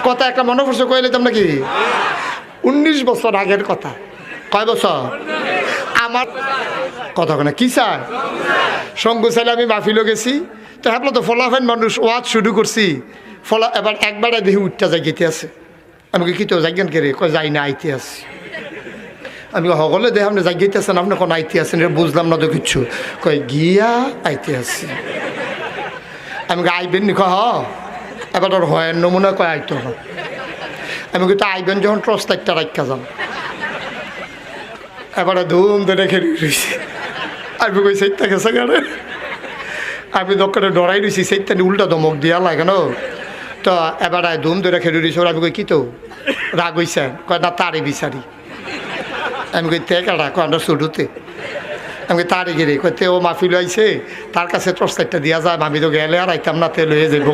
কথা একটা মনে পড়ছে কইলে তোমরা কি 19 বছর আগের কথা। কয় বছর? আমার কথা কেন কি চায় সঙ্গ চাইলে আমি মাহফিলও গেছি। তো হ্যাঁ তো ফলাফেন মানুষ ওয়াজ শুরু করছি ফলা এবার একবারে দেখি উঠটা জায়গাতে আছে। আমি কি তো জায়গান কে রে? কয় যাই না আইতে আছি। আমি সকলে দেখে আপনি জায়গাতে আছেন, আপনি কোন আইতে আছেন এটা বুঝলাম না তো কিচ্ছু। কয় গিয়া আইতে আছি। আমি আইবেন নি? হ এবার ওর হয় নমুনা কয় আইতো না। আমি কিন্তু আইবেন যখন ট্রস্ট একটা রাখা যান এবারে ধুম ধরে খেলে রয়েছি। আমি কই সেইটা গেছে কেন? আমি দোকানে ডরাই রয়েছি, সেইটা উল্টা ধমক দিয়া লাগে না। তো এবারে ধুম ধরে খেলে রয়েছে। আমি কই কি তো রাগ হইছে? কয় না তারই বিচারি। আমি কই তে কাটা? কয় আমরা শুরুতে। আমি তারই গিরে কইতে ও মাহফিল আইছে, তার কাছে টর্চ লাইটটা দিয়া যায়, আমি তো গেলে আর আইতাম না, তেল হয়ে যাবো।